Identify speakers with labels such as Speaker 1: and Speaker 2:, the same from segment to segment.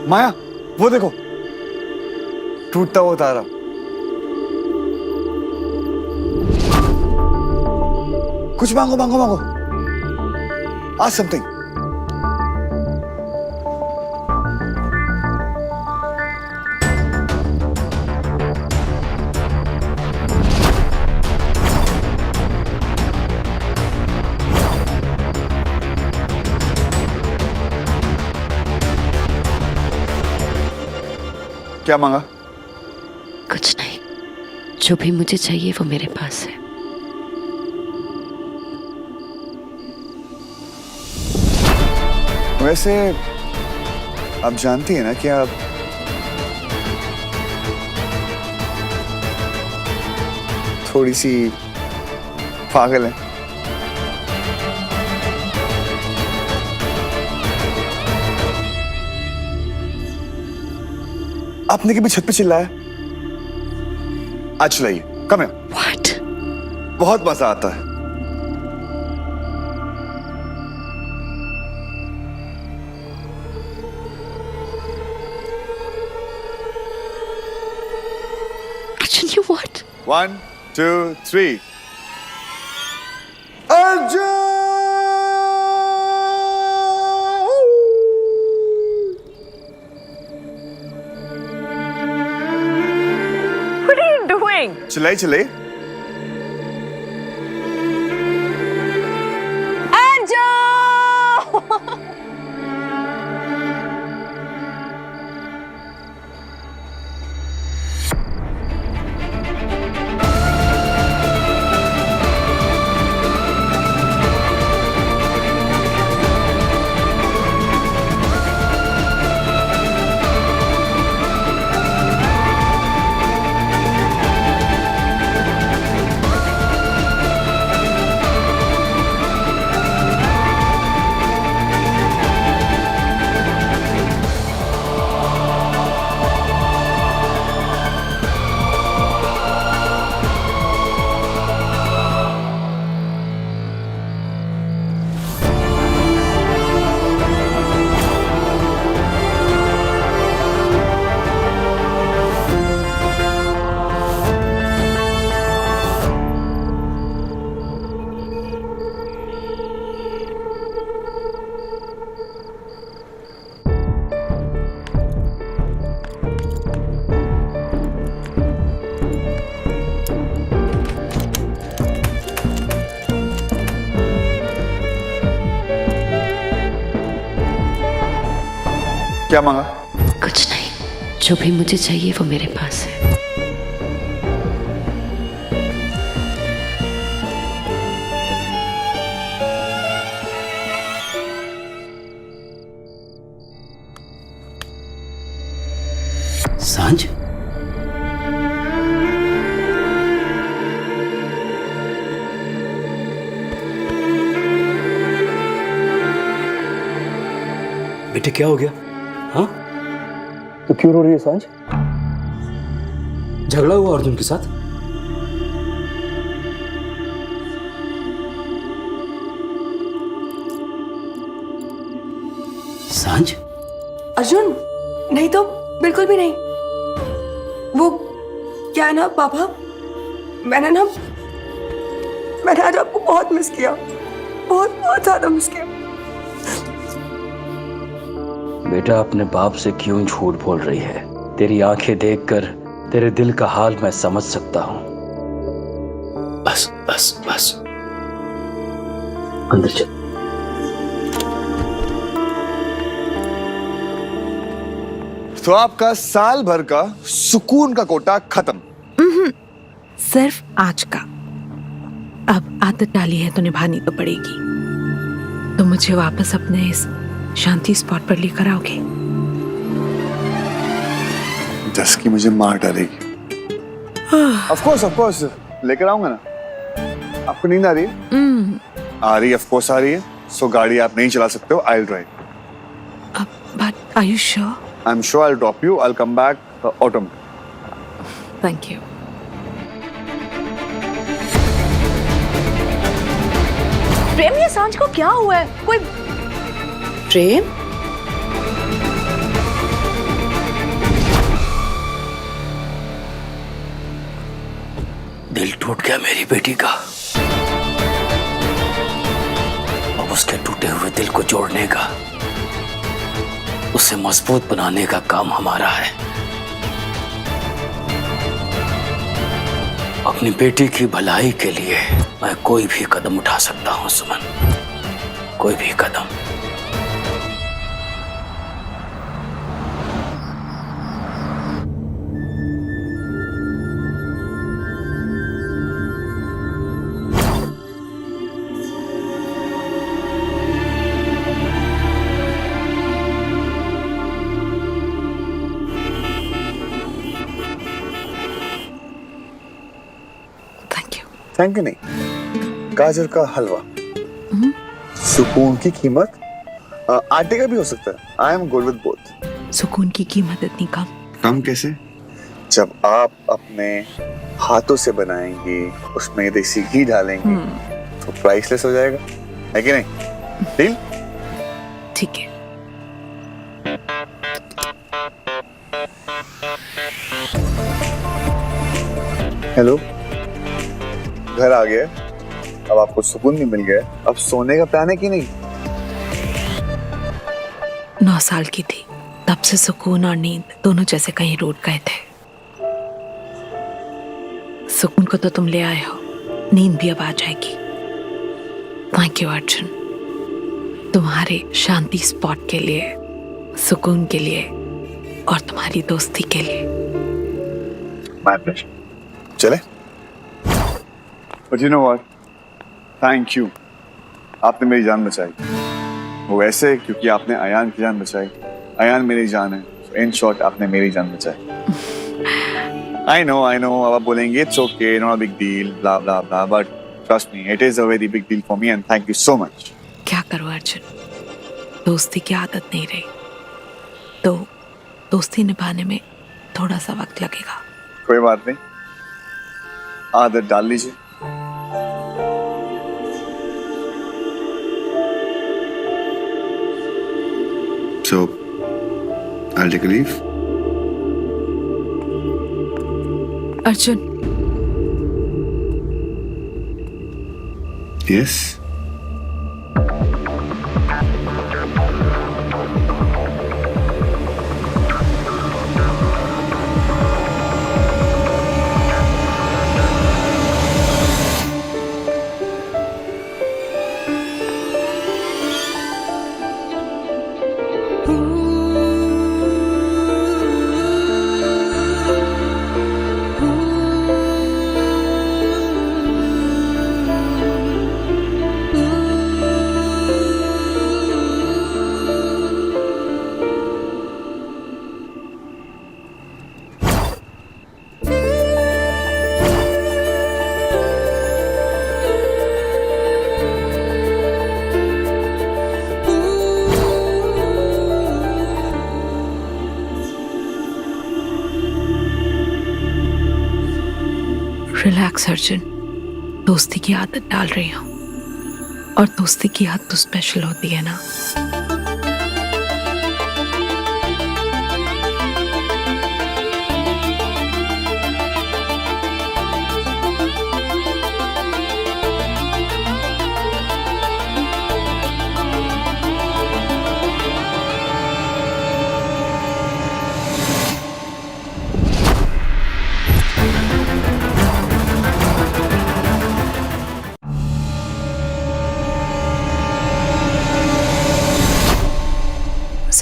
Speaker 1: माया, वो देखो, टूटता हुआ तारा। कुछ मांगो मांगो मांगो। Ask something. क्या मांगा?
Speaker 2: कुछ नहीं, जो भी मुझे चाहिए वो मेरे पास है।
Speaker 1: वैसे आप जानती हैं ना कि आप थोड़ी सी पागल हैं। आपने कभी छत पे चिल्लाया? आज चिल्लाइए, कम है।
Speaker 2: What?
Speaker 1: बहुत मजा आता है।
Speaker 2: Arjun, you what?
Speaker 1: 1, 2, 3. Arjun!
Speaker 2: What are you doing?
Speaker 1: चिल्लाई चिल्लाई। क्या मांगा?
Speaker 2: कुछ नहीं, जो भी मुझे चाहिए वो मेरे पास है।
Speaker 3: सांझ? बेटे क्या हो गया? हाँ? तो क्यों रो रही है सांझ? झगड़ा हुआ अर्जुन के साथ? सांझ?
Speaker 4: अर्जुन, नहीं तो बिल्कुल भी नहीं। वो क्या है ना पापा, मैंने आज आपको बहुत मिस किया, बहुत बहुत ज्यादा मिस किया।
Speaker 3: बेटा अपने बाप से क्यों झूठ बोल रही है? तेरी आंखें देखकर तेरे दिल का हाल मैं समझ सकता हूं। बस बस बस। अंदर चल।
Speaker 1: तो आपका साल भर का सुकून का कोटा खत्म।
Speaker 5: सिर्फ आज का। अब आदत डाली है तो निभानी तो पड़ेगी। तो मुझे वापस अपने इस शांति स्पॉट पर लेकर आओगे?
Speaker 1: जस की मुझे मार डालेगी। ऑफ कोर्स लेकर आऊंगा ना। आपको नींद आ रही है? आ रही है, ऑफ कोर्स आ रही है। सो गाड़ी आप नहीं चला सकते हो, I will drive.
Speaker 5: But are you sure?
Speaker 1: I am sure I will drop you, I will come back auto में।
Speaker 5: Thank you.
Speaker 6: प्रेम, ये सांझ को क्या हुआ है? कोई प्रेम?
Speaker 3: दिल टूट गया मेरी बेटी का। अब उसके टूटे हुए दिल को जोड़ने का, उसे मजबूत बनाने का काम हमारा है। अपनी बेटी की भलाई के लिए मैं कोई भी कदम उठा सकता हूं सुमन, कोई भी कदम।
Speaker 1: थैंक यू नहीं, गाजर का हलवा। सुकून की कीमत आटे का भी हो सकता है। I am good with both.
Speaker 5: सुकून की कीमत इतनी कम?
Speaker 1: कम कैसे? जब आप अपने हाथों से बनाएंगी, उसमें देसी घी डालेंगी, तो प्राइसलेस हो जाएगा, है कि नहीं? डील?
Speaker 5: ठीक है।
Speaker 1: हेलो, घर आ गया। अब आपको सुकून भी मिल गया। अब सोने का प्लान है कि नहीं?
Speaker 5: 9 साल की थी तब से सुकून और नींद दोनों जैसे कहीं रूठ गए थे। सुकून को तो तुम ले आए हो, नींद भी अब आ जाएगी। थैंक यू अर्जुन, तुम्हारे शांति स्पॉट के लिए, सुकून के लिए और तुम्हारी दोस्ती के लिए।
Speaker 1: My pleasure. चले? But you know what? Thank you. आपने मेरी जान बचाई। वो ऐसे क्योंकि आपने अयान की जान बचाई। अयान मेरी जान है। In short, आपने मेरी जान बचाई। I know. अब आप बोलेंगे it's okay, not a big deal, blah blah blah. But trust me, it is a very big deal for me, and thank you so much.
Speaker 5: क्या करूं अर्जुन, दोस्ती की आदत नहीं रही, तो दोस्ती निभाने में थोड़ा सा वक्त लगेगा।
Speaker 1: कोई बात नहीं, आदत डाल लीजिए। So, I'll take a leave.
Speaker 5: Arjun,
Speaker 1: Yes.
Speaker 5: Relax Arjun, दोस्ती की आदत डाल रही हूँ और दोस्ती की हद तो स्पेशल होती है ना।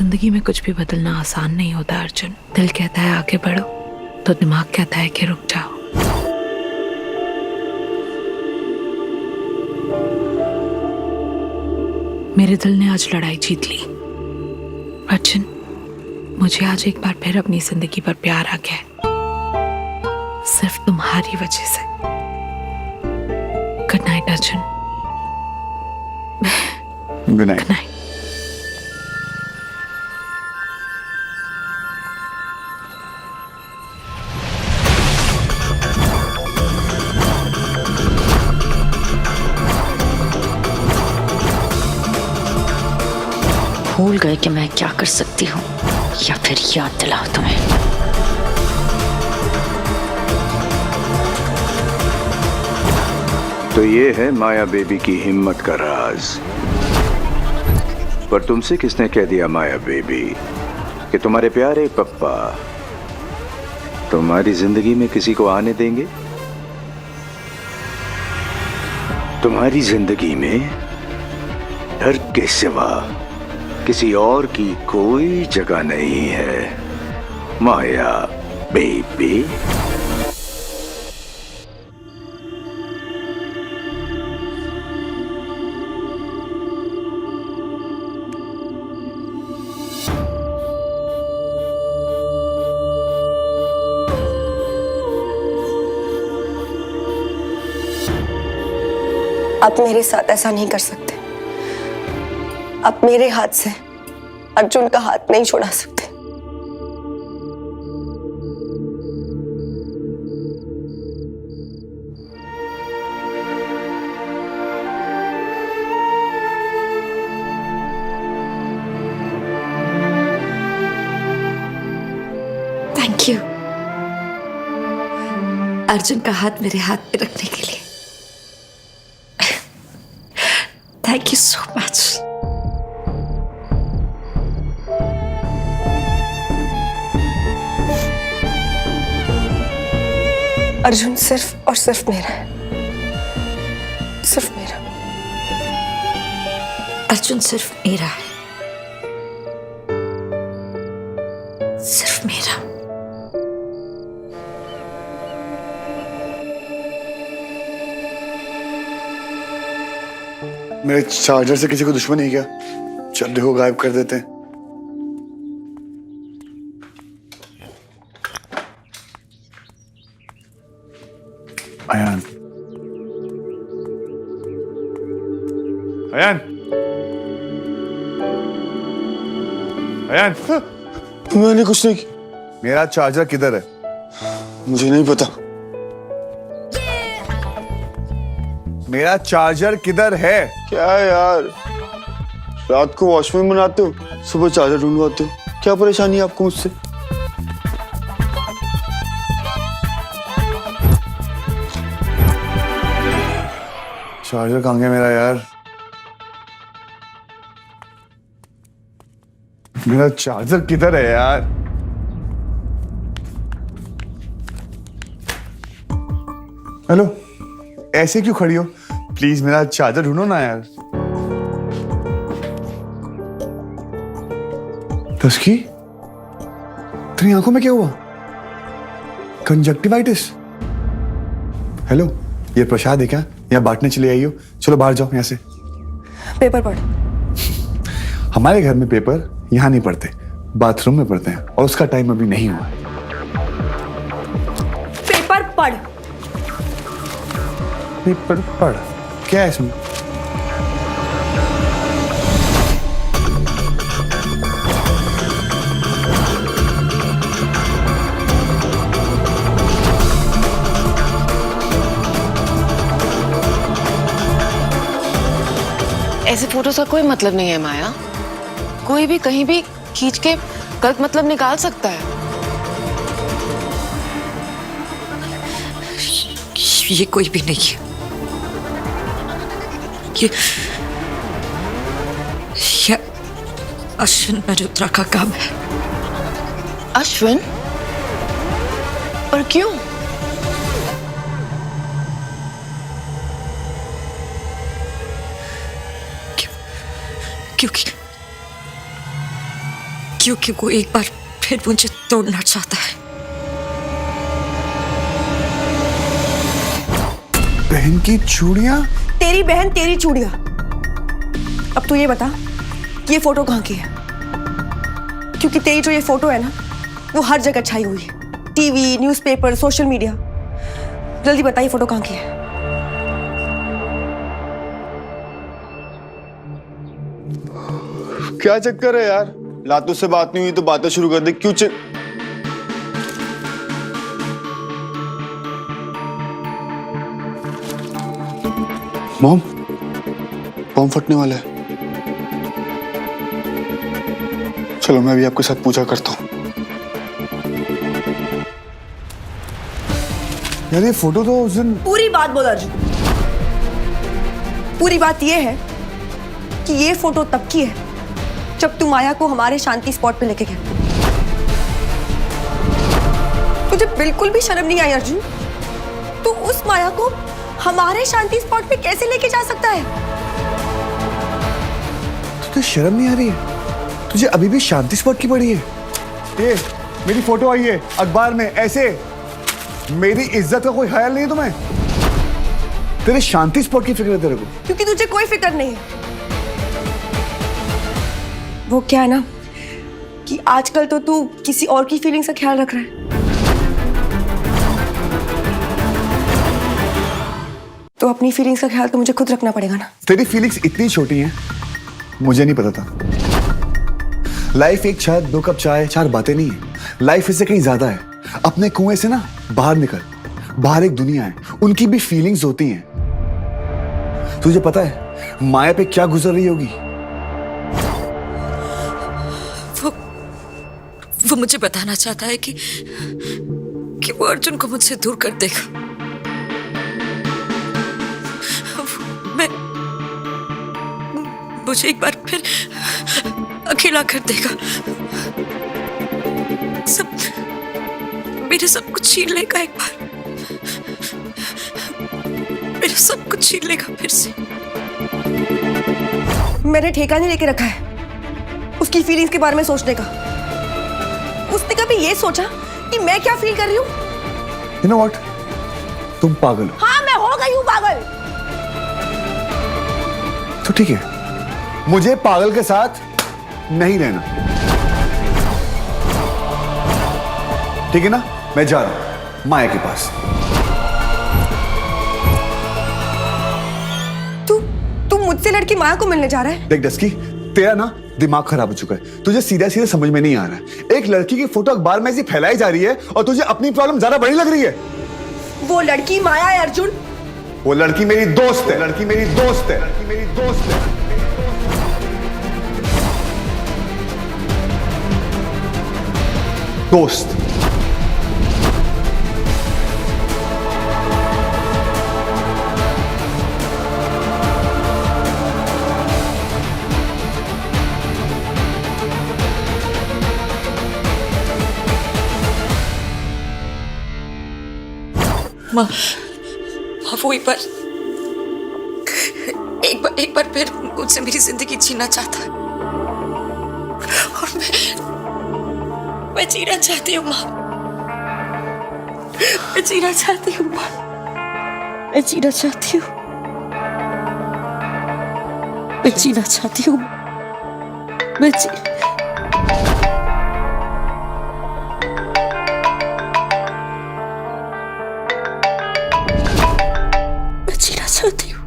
Speaker 5: जिंदगी में कुछ भी बदलना आसान नहीं होता अर्जुन। दिल कहता है आगे बढ़ो तो दिमाग कहता है कि रुक जाओ। मेरे दिल ने आज लड़ाई जीत ली अर्जुन। मुझे आज एक बार फिर अपनी जिंदगी पर प्यार आ गया है, सिर्फ तुम्हारी वजह से। Good night Arjun.
Speaker 1: Good night.
Speaker 5: Good night.
Speaker 2: भूल गए कि मैं क्या कर सकती हूँ, या फिर याद दिलाओ तुम्हें।
Speaker 7: तो ये है माया बेबी की हिम्मत का राज। पर तुमसे किसने कह दिया माया बेबी कि तुम्हारे प्यारे पप्पा तुम्हारी जिंदगी में किसी को आने देंगे? तुम्हारी जिंदगी में डर के सिवा किसी और की कोई जगह नहीं है माया बेबी।
Speaker 4: आप मेरे साथ ऐसा नहीं कर सकते। आप मेरे हाथ से अर्जुन का हाथ नहीं छुड़ा सकते।
Speaker 2: थैंक यू अर्जुन का हाथ मेरे हाथ पे रखने के लिए। Thank you so much.
Speaker 4: Arjun सिर्फ और सिर्फ मेरा है, सिर्फ मेरा।
Speaker 2: अर्जुन सिर्फ मेरा है, सिर्फ मेरा।
Speaker 1: मेरे चार्जर से किसी को दुश्मनी है क्या? जब देखो गायब कर देते हैं। अयान, अयान, अयान,
Speaker 8: मैंने कुछ नहीं किया।
Speaker 1: मेरा चार्जर किधर है?
Speaker 8: मुझे नहीं पता।
Speaker 1: मेरा चार्जर किधर है?
Speaker 8: क्या है यार, रात को वॉचमैन बनाते हो, सुबह चार्जर ढूंढवाते हो। क्या परेशानी है आपको मुझसे?
Speaker 1: चार्जर कहाँ गया मेरा यार? मेरा चार्जर किधर है यार? हेलो, ऐसे क्यों खड़ी हो? प्लीज मेरा चार्जर ढूंढो ना यार। तस्की, तेरी आंखों में क्या हुआ? कंजक्टिवाइटिस? हेलो, ये प्रसाद है क्या? यहाँ बांटने चली आई हो? चलो बाहर जाओ यहाँ से।
Speaker 4: पेपर पढ़।
Speaker 1: हमारे घर में पेपर यहाँ नहीं पढ़ते, बाथरूम में पढ़ते हैं, और उसका टाइम अभी नहीं हुआ।
Speaker 4: पेपर पढ़।
Speaker 1: पेपर पढ़? क्या है इसमें?
Speaker 9: ऐसे फोटोज का कोई मतलब नहीं है माया। कोई भी कहीं भी खींच के गलत मतलब निकाल सकता है।
Speaker 2: ये कोई भी नहीं है। ये अश्विन मल्होत्रा का काम है।
Speaker 9: अश्विन? पर क्यों?
Speaker 2: क्योंकि वो एक बार फिर मुझे तोड़ना चाहता है।
Speaker 1: बहन की चूड़ियां?
Speaker 4: तेरी बहन तेरी चूड़ियां। अब तू ये बता कि ये फोटो कहाँ की है, क्योंकि तेरी जो ये फोटो है ना वो हर जगह छाई हुई है, टीवी, न्यूज़पेपर, सोशल मीडिया। जल्दी बता ये फोटो कहाँ की है।
Speaker 8: क्या चक्कर है यार? लातों से बात नहीं हुई तो बातें शुरू कर दे। क्यों मॉम, बम फटने वाला है। चलो मैं भी आपके साथ पूजा करता हूँ। यार ये फोटो तो उस दिन...
Speaker 4: पूरी बात बोल अर्जुन। पूरी बात ये है कि ये फोटो तब की है जब तू माया को हमारे शांति स्पॉट पे लेके गया। तुझे बिल्कुल भी शर्म नहीं आई अर्जुन? तू उस माया को हमारे शांति स्पॉट पे कैसे लेके जा सकता है?
Speaker 1: तुझे शर्म नहीं आ रही है? तुझे अभी भी शांति स्पॉट की पड़ी है? ये मेरी फोटो आई है अखबार में ऐसे। मेरी इज्जत का कोई ख्याल नहीं है तुम्हें? तेरे शांति स्पॉट की फिक्र है तेरे को?
Speaker 4: क्योंकि तुझे कोई फिक्र नहीं है। वो क्या है ना कि आजकल तो तू किसी और की फीलिंग्स का ख्याल रख रहा है, तो अपनी फीलिंग्स का ख्याल तो मुझे खुद रखना पड़ेगा ना।
Speaker 1: तेरी फीलिंग्स इतनी छोटी हैं, मुझे नहीं पता था। लाइफ एक चाय, 2 कप चाय, 4 बातें नहीं है। लाइफ इससे कहीं ज्यादा है। अपने कुएं से ना बाहर निकल। बाहर एक दुनिया है, उनकी भी फीलिंग्स होती हैं। तुझे पता है माया पे क्या गुजर रही होगी?
Speaker 2: वो मुझे बताना चाहता है कि वो अर्जुन को मुझसे दूर कर देगा। मुझे एक बार फिर अकेला कर देगा। मेरे सब कुछ छीन लेगा एक बार। मेरा सब कुछ छीन लेगा फिर से।
Speaker 4: मैंने ठेका नहीं लेके रखा है उसकी फीलिंग्स के बारे में सोचने का। उसने कभी ये सोचा कि मैं क्या फील कर रही हूँ?
Speaker 1: You know what? तुम पागल हो।
Speaker 4: हाँ मैं हो गई हूँ पागल।
Speaker 1: तो ठीक है, मुझे पागल के साथ नहीं रहना, ठीक है ना? मैं जा रहा हूं माया के पास।
Speaker 4: तू मुझसे लड़की माया को मिलने जा रहा है?
Speaker 1: देख डस्की, तेरा ना दिमाग खराब हो चुका है। तुझे सीधा सीधा समझ में नहीं आ रहा है। एक लड़की की फोटो अखबार में ऐसी फैलाई जा रही है और तुझे अपनी प्रॉब्लम ज्यादा बड़ी लग रही है।
Speaker 4: वो लड़की माया है अर्जुन।
Speaker 1: वो लड़की मेरी दोस्त है। लड़की मेरी दोस्त है। लड़की मेरी दोस्त है। दोस्त।
Speaker 2: माँ, वो एक बार फिर मुझसे मेरी जिंदगी जीना चाहता है और मैं जीना चाहती हूँ माँ। मैं जीना चाहती हूँ माँ। मैं जीना चाहती हूँ। मैं जीना चाहती हूँ। मैं जीना चाहती हूँ।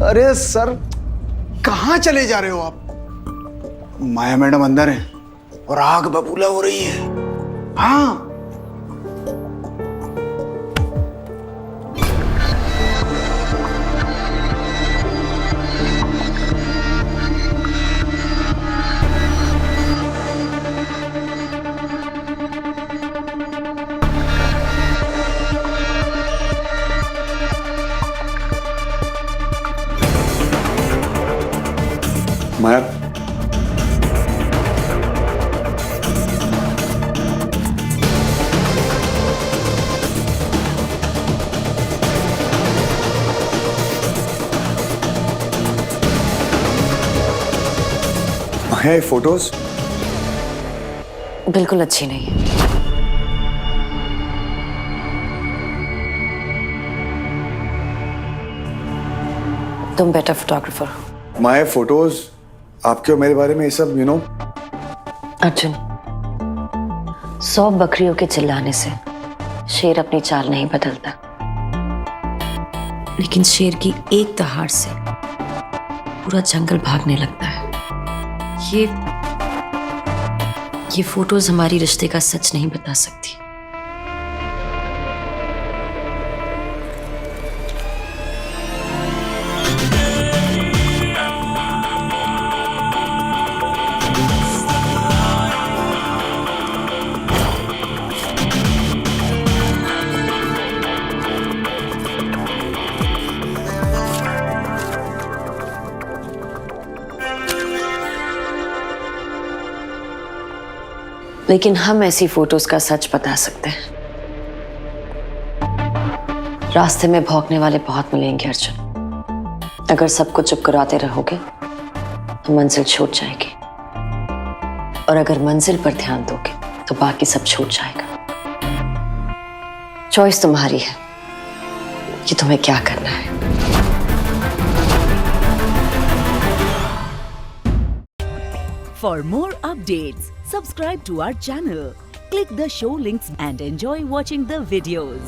Speaker 8: अरे सर, कहाँ चले जा रहे हो आप? माया मैडम अंदर है और आग बबूला हो रही है। हाँ
Speaker 1: माया, है फोटोज?
Speaker 9: बिल्कुल अच्छी नहीं है। तुम बेटर फोटोग्राफर हो।
Speaker 1: माया, फोटोज आपके और मेरे बारे में ये सब यू नो।
Speaker 10: अर्जुन, 100 बकरियों के चिल्लाने से शेर अपनी चाल नहीं बदलता, लेकिन शेर की एक दहाड़ से पूरा जंगल भागने लगता है। ये फोटोज हमारी रिश्ते का सच नहीं बता सकती। लेकिन हम ऐसी फोटोज का सच बता सकते हैं। रास्ते में भौंकने वाले बहुत मिलेंगे अर्जुन। अगर सबको चुप कराते रहोगे तो मंजिल छूट जाएगी, और अगर मंजिल पर ध्यान दोगे तो बाकी सब छूट जाएगा। चॉइस तुम्हारी है कि तुम्हें क्या करना है।
Speaker 11: For more updates, subscribe to our channel, click the show links and enjoy watching the videos.